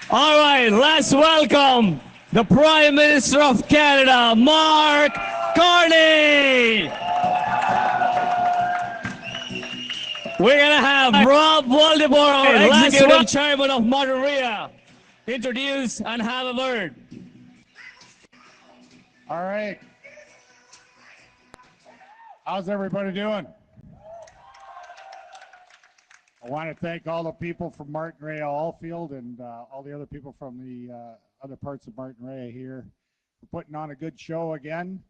All right, let's welcome the Prime Minister of Canada, Mark Carney. We're going to have Rob Waldeboro, Executive Chairman of Monterey, introduce and have a word. All right. How's everybody doing? I want to thank all the people from Martinrea Allfield and all the other people from the other parts of Martinrea here for putting on a good show again.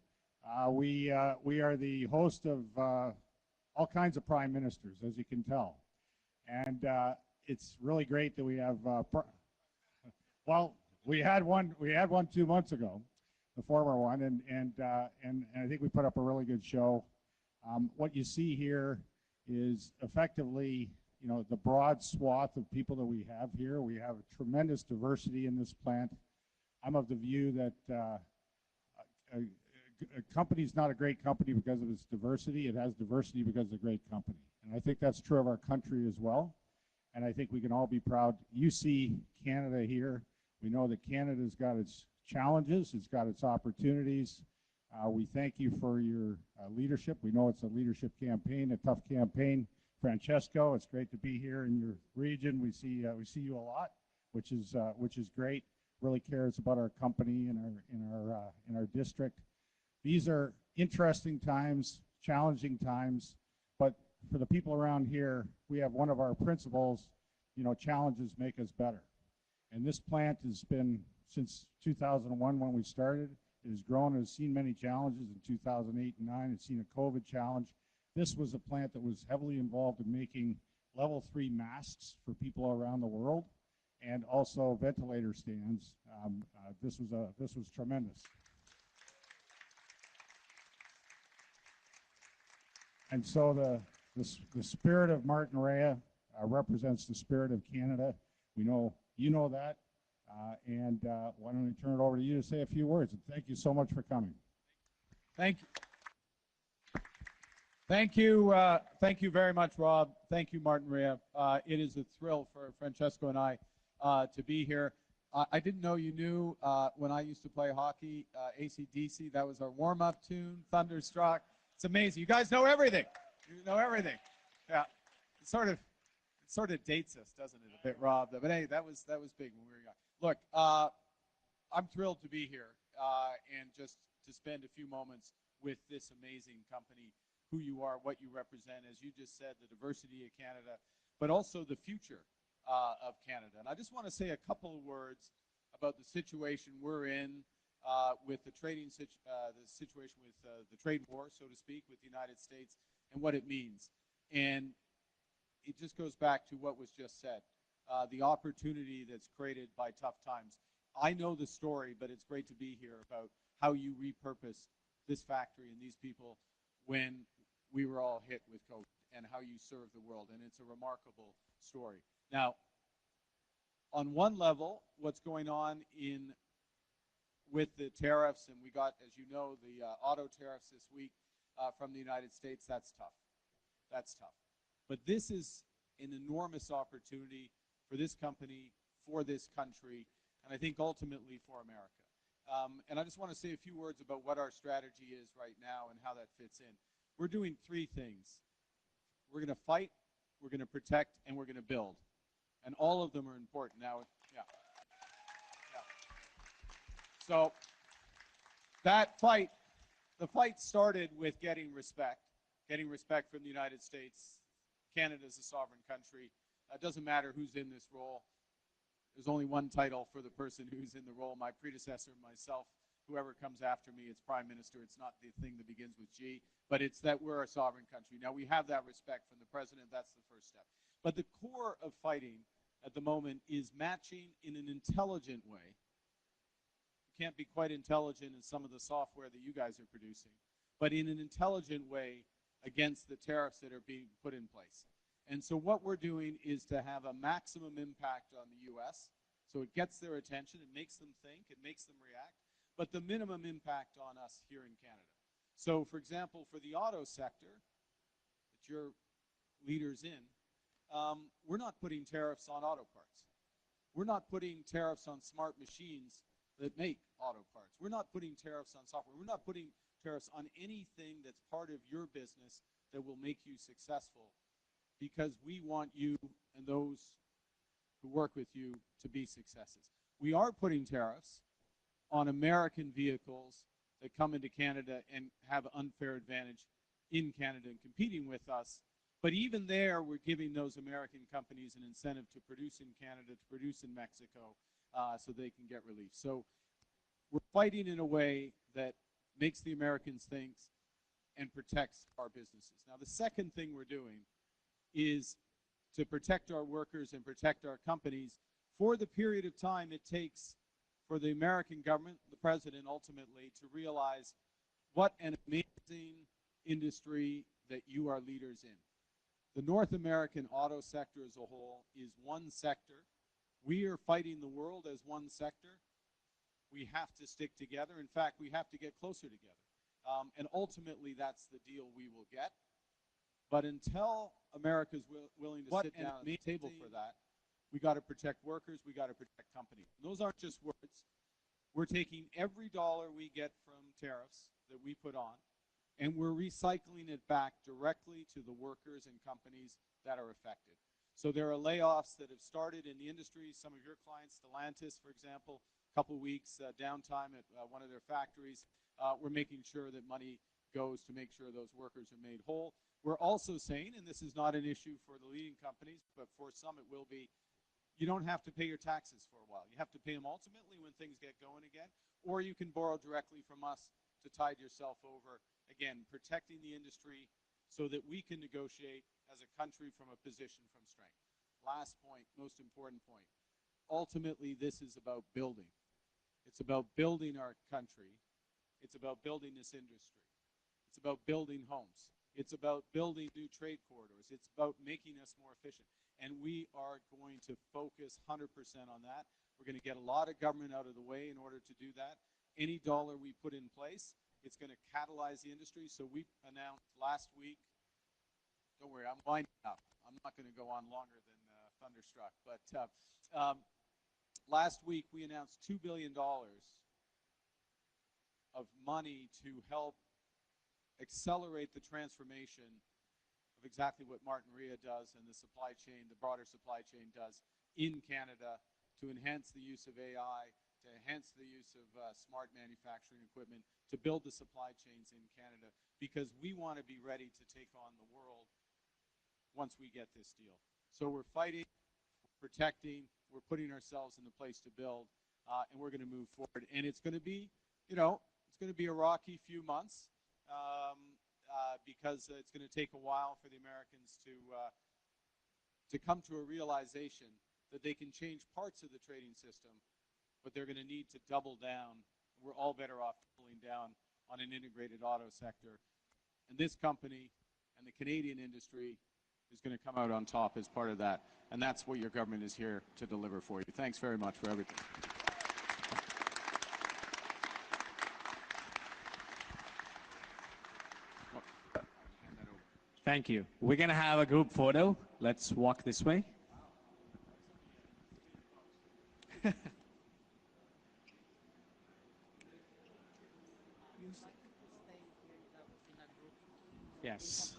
We are the host of all kinds of prime ministers, as you can tell, and it's really great that we have. Well, we had one 2 months ago, the former one, and I think we put up a really good show. What you see here is effectively, you know, the broad swath of people that we have here. We have a tremendous diversity in this plant. I'm of the view that a company's not a great company because of its diversity. It has diversity because of a great company. And I think that's true of our country as well. And I think we can all be proud. You see Canada here. We know that Canada's got its challenges. It's got its opportunities. We thank you for your leadership. We know it's a leadership campaign, a tough campaign. Francesco, it's great to be here in your region. We see you a lot, which is great. Really cares about our company and in our district. These are interesting times, challenging times, but for the people around here, we have one of our principles. You know, challenges make us better. And this plant has been, since 2001 when we started, it has grown. It has seen many challenges in 2008 and 9. It's seen a COVID challenge. This was a plant that was heavily involved in making level 3 masks for people around the world, and also ventilator stands. This was tremendous. And so the spirit of Martinrea represents the spirit of Canada. We know you know that, and why don't I turn it over to you to say a few words? And thank you so much for coming. Thank you. Thank you very much, Rob. Thank you, Martinrea. It is a thrill for Francesco and I to be here. I didn't know you knew when I used to play hockey, AC/DC. That was our warm-up tune, Thunderstruck. It's amazing. You guys know everything. You know everything. Yeah, it sort of dates us, doesn't it, a bit, Rob? But hey, that was big when we were young. Look, I'm thrilled to be here and just to spend a few moments with this amazing company. Who you are, what you represent, as you just said, the diversity of Canada, but also the future of Canada. And I just want to say a couple of words about the situation we're in with the situation with the trade war, so to speak, with the United States and what it means. And it just goes back to what was just said, the opportunity that's created by tough times. I know the story, but it's great to be here about how you repurposed this factory and these people when we were all hit with COVID, and how you serve the world, and it's a remarkable story. Now, on one level, what's going on with the tariffs, and we got, as you know, the auto tariffs this week from the United States, that's tough. That's tough. But this is an enormous opportunity for this company, for this country, and I think ultimately for America. And I just want to say a few words about what our strategy is right now and how that fits in. We're doing 3 things. We're going to fight, we're going to protect, and we're going to build. And all of them are important. Now, yeah. So that fight, the fight started with getting respect from the United States. Canada is a sovereign country. It doesn't matter who's in this role. There's only one title for the person who's in the role, my predecessor, myself. Whoever comes after me, it's Prime Minister. It's not the thing that begins with G, but it's that we're a sovereign country. Now, we have that respect from the President. That's the first step. But the core of fighting at the moment is matching in an intelligent way. You can't be quite intelligent in some of the software that you guys are producing, but in an intelligent way against the tariffs that are being put in place. And so what we're doing is to have a maximum impact on the U.S., so it gets their attention, it makes them think, it makes them react, but the minimum impact on us here in Canada. So, for example, for the auto sector that you're leaders in, we're not putting tariffs on auto parts. We're not putting tariffs on smart machines that make auto parts. We're not putting tariffs on software. We're not putting tariffs on anything that's part of your business that will make you successful, because we want you and those who work with you to be successes. We are putting tariffs on American vehicles that come into Canada and have an unfair advantage in Canada and competing with us. But even there, we're giving those American companies an incentive to produce in Canada, to produce in Mexico, so they can get relief. So we're fighting in a way that makes the Americans think and protects our businesses. Now, the second thing we're doing is to protect our workers and protect our companies for the period of time it takes for the American government, the president ultimately, to realize what an amazing industry that you are leaders in. The North American auto sector as a whole is one sector. We are fighting the world as one sector. We have to stick together. In fact, we have to get closer together. And ultimately, that's the deal we will get. But until America's willing to sit down at the table for that, we got to protect workers, we got to protect companies. And those aren't just words. We're taking every dollar we get from tariffs that we put on, and we're recycling it back directly to the workers and companies that are affected. So there are layoffs that have started in the industry. Some of your clients, Stellantis, for example, a couple weeks downtime at one of their factories. We're making sure that money goes to make sure those workers are made whole. We're also saying, and this is not an issue for the leading companies, but for some it will be, you don't have to pay your taxes for a while. You have to pay them ultimately when things get going again, or you can borrow directly from us to tide yourself over. Again, protecting the industry so that we can negotiate as a country from a position from strength. Last point, most important point. Ultimately, this is about building. It's about building our country. It's about building this industry. It's about building homes. It's about building new trade corridors. It's about making us more efficient. And we are going to focus 100% on that. We're going to get a lot of government out of the way in order to do that. Any dollar we put in place, it's going to catalyze the industry. So we announced last week, don't worry, I'm winding up. I'm not going to go on longer than Thunderstruck. But last week we announced $2 billion of money to help accelerate the transformation of exactly what Martin Ria does and the supply chain, the broader supply chain does in Canada, to enhance the use of AI, to enhance the use of smart manufacturing equipment, to build the supply chains in Canada, because we want to be ready to take on the world once we get this deal. So we're fighting, protecting, we're putting ourselves in the place to build, and we're going to move forward. And it's going to be, it's going to be a rocky few months, because it's going to take a while for the Americans to come to a realization that they can change parts of the trading system, but they're going to need to double down. We're all better off doubling down on an integrated auto sector. And this company and the Canadian industry is going to come out on top as part of that. And that's what your government is here to deliver for you. Thanks very much for everything. Thank you. We're going to have a group photo. Let's walk this way. Yes.